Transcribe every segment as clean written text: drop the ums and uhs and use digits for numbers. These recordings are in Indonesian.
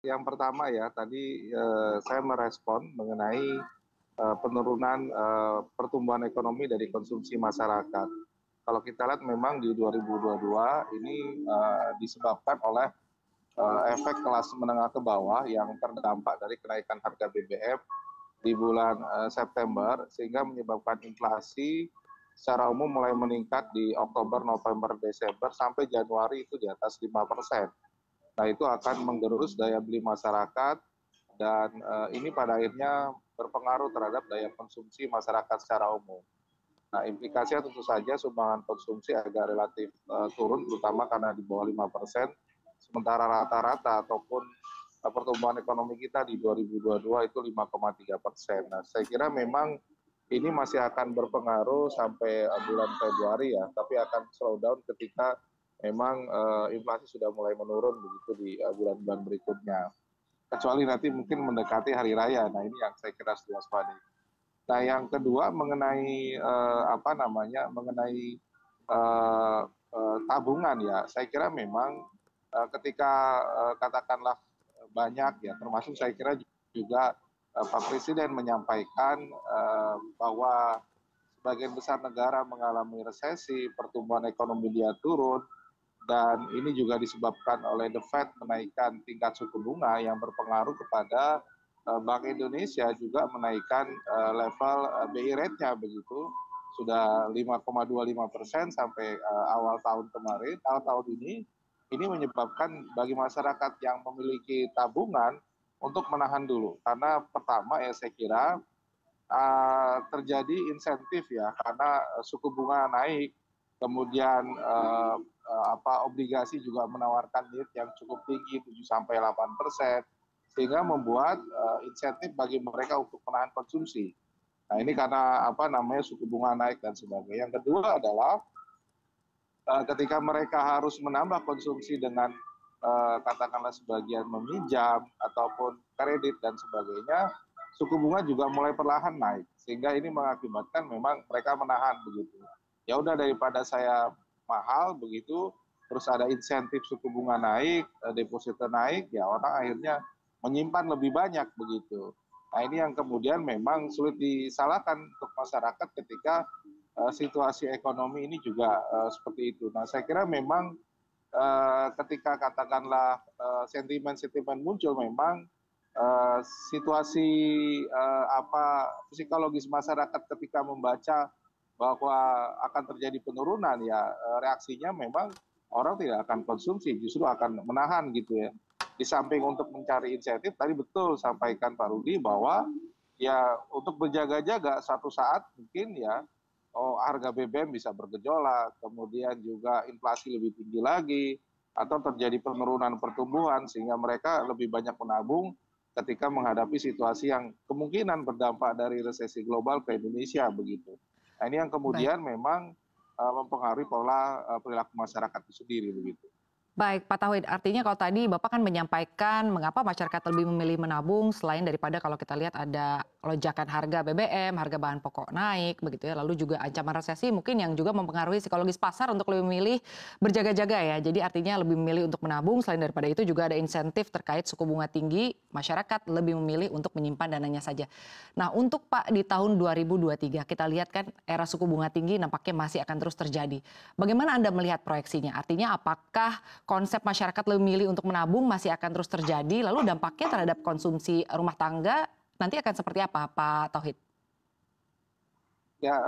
Yang pertama ya, tadi saya merespon mengenai penurunan pertumbuhan ekonomi dari konsumsi masyarakat. Kalau kita lihat memang di 2022 ini disebabkan oleh efek kelas menengah ke bawah yang terdampak dari kenaikan harga BBM di bulan September, sehingga menyebabkan inflasi secara umum mulai meningkat di Oktober, November, Desember, sampai Januari itu di atas 5%. Nah, itu akan menggerus daya beli masyarakat dan ini pada akhirnya berpengaruh terhadap daya konsumsi masyarakat secara umum. Nah, implikasinya tentu saja sumbangan konsumsi agak relatif turun, terutama karena di bawah 5%, sementara rata-rata ataupun pertumbuhan ekonomi kita di 2022 itu 5,3%. Nah, saya kira memang ini masih akan berpengaruh sampai bulan Februari ya, tapi akan slow down ketika memang inflasi sudah mulai menurun begitu di bulan-bulan berikutnya. Kecuali nanti mungkin mendekati hari raya. Nah, ini yang saya kira harus diwaspadai. Nah, yang kedua mengenai mengenai tabungan ya, saya kira memang ketika katakanlah banyak ya, termasuk saya kira juga Pak Presiden menyampaikan bahwa sebagian besar negara mengalami resesi, pertumbuhan ekonomi dia turun, dan ini juga disebabkan oleh The Fed menaikkan tingkat suku bunga yang berpengaruh kepada Bank Indonesia juga menaikkan level BI rate-nya begitu, sudah 5,25% sampai awal tahun kemarin, awal tahun ini menyebabkan bagi masyarakat yang memiliki tabungan untuk menahan dulu. Karena pertama ya saya kira terjadi insentif ya, karena suku bunga naik, kemudian obligasi juga menawarkan yield yang cukup tinggi 7 sampai 8%, sehingga membuat insentif bagi mereka untuk menahan konsumsi. Nah, ini karena suku bunga naik dan sebagainya. Yang kedua adalah ketika mereka harus menambah konsumsi dengan katakanlah sebagian meminjam ataupun kredit dan sebagainya, suku bunga juga mulai perlahan naik, sehingga ini mengakibatkan memang mereka menahan begitu. Ya udah, daripada saya mahal begitu, terus ada insentif suku bunga naik, deposito naik, ya orang akhirnya menyimpan lebih banyak begitu. Nah, ini yang kemudian memang sulit disalahkan untuk masyarakat ketika situasi ekonomi ini juga seperti itu. Nah, saya kira memang ketika katakanlah sentimen-sentimen muncul, memang situasi psikologis masyarakat ketika membaca bahwa akan terjadi penurunan, ya reaksinya memang orang tidak akan konsumsi, justru akan menahan gitu ya. Di samping untuk mencari insentif, tadi betul sampaikan Pak Rudi bahwa ya untuk berjaga-jaga satu saat mungkin ya, harga BBM bisa bergejolak, kemudian juga inflasi lebih tinggi lagi, atau terjadi penurunan pertumbuhan sehingga mereka lebih banyak menabung ketika menghadapi situasi yang kemungkinan berdampak dari resesi global ke Indonesia begitu. Nah, ini yang Baik. kemudian memang mempengaruhi pola perilaku masyarakat itu sendiri begitu. Baik, Pak Tauhid, artinya kalau tadi Bapak kan menyampaikan mengapa masyarakat lebih memilih menabung selain daripada kalau kita lihat ada lonjakan harga BBM, harga bahan pokok naik, begitu ya. Lalu juga ancaman resesi mungkin yang juga mempengaruhi psikologis pasar untuk lebih memilih berjaga-jaga ya. Jadi artinya lebih memilih untuk menabung, selain daripada itu juga ada insentif terkait suku bunga tinggi, masyarakat lebih memilih untuk menyimpan dananya saja. Nah, untuk Pak di tahun 2023 kita lihat kan era suku bunga tinggi nampaknya masih akan terus terjadi. Bagaimana Anda melihat proyeksinya? Artinya apakah konsep masyarakat lebih memilih untuk menabung masih akan terus terjadi, lalu dampaknya terhadap konsumsi rumah tangga nanti akan seperti apa, Pak Tauhid? Ya,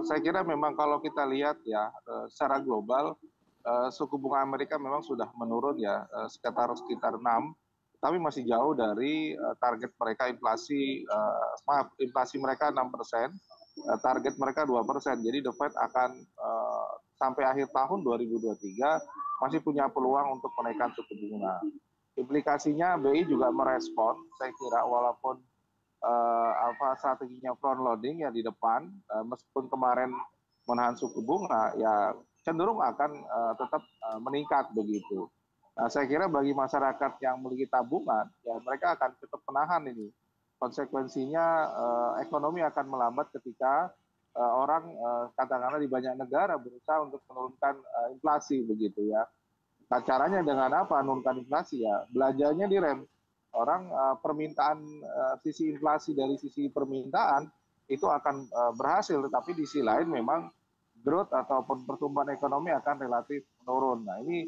saya kira memang kalau kita lihat ya secara global, suku bunga Amerika memang sudah menurun ya, sekitar 6, tapi masih jauh dari target mereka inflasi mereka 6%, target mereka 2%. Jadi The Fed akan sampai akhir tahun 2023 masih punya peluang untuk menaikkan suku bunga. Implikasinya BI juga merespon, saya kira, walaupun strateginya front loading ya di depan, meskipun kemarin menahan suku bunga, ya cenderung akan tetap meningkat begitu. Nah, saya kira bagi masyarakat yang memiliki tabungan, ya mereka akan tetap menahan ini. Konsekuensinya ekonomi akan melambat ketika orang katakanlah di banyak negara berusaha untuk menurunkan inflasi begitu ya. Nah, caranya dengan apa menurunkan inflasi ya? Belanjanya direm. orang permintaan sisi inflasi dari sisi permintaan itu akan berhasil, tetapi di sisi lain memang growth ataupun pertumbuhan ekonomi akan relatif menurun. Nah ini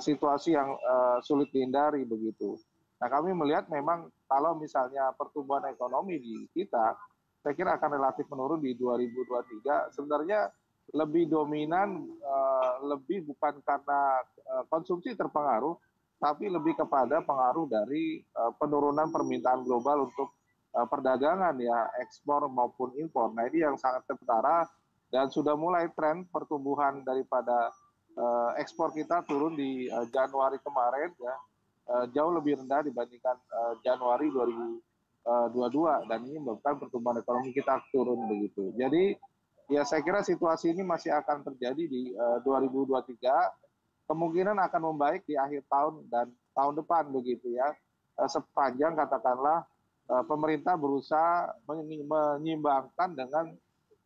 situasi yang sulit dihindari begitu. Nah kami melihat memang kalau misalnya pertumbuhan ekonomi di kita, saya kira akan relatif menurun di 2023. Sebenarnya lebih dominan, lebih bukan karena konsumsi terpengaruh, tapi lebih kepada pengaruh dari penurunan permintaan global untuk perdagangan ya, ekspor maupun impor. Nah ini yang sangat kentara dan sudah mulai tren pertumbuhan daripada ekspor kita turun di Januari kemarin ya, jauh lebih rendah dibandingkan Januari 2022 dan ini menyebabkan pertumbuhan ekonomi kita turun begitu. Jadi ya saya kira situasi ini masih akan terjadi di 2023, kemungkinan akan membaik di akhir tahun dan tahun depan begitu ya. Sepanjang katakanlah pemerintah berusaha menyimbangkan dengan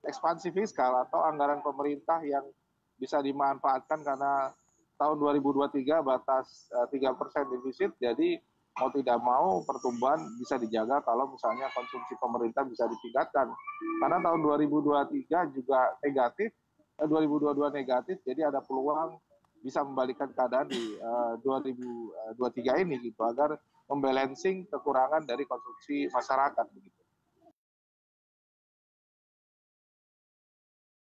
ekspansi fiskal atau anggaran pemerintah yang bisa dimanfaatkan karena tahun 2023 batas 3% defisit, jadi mau tidak mau pertumbuhan bisa dijaga kalau misalnya konsumsi pemerintah bisa ditingkatkan. Karena tahun 2023 juga negatif, 2022 negatif, jadi ada peluang bisa membalikkan keadaan di 2023 ini gitu agar membalancing kekurangan dari konsumsi masyarakat begitu.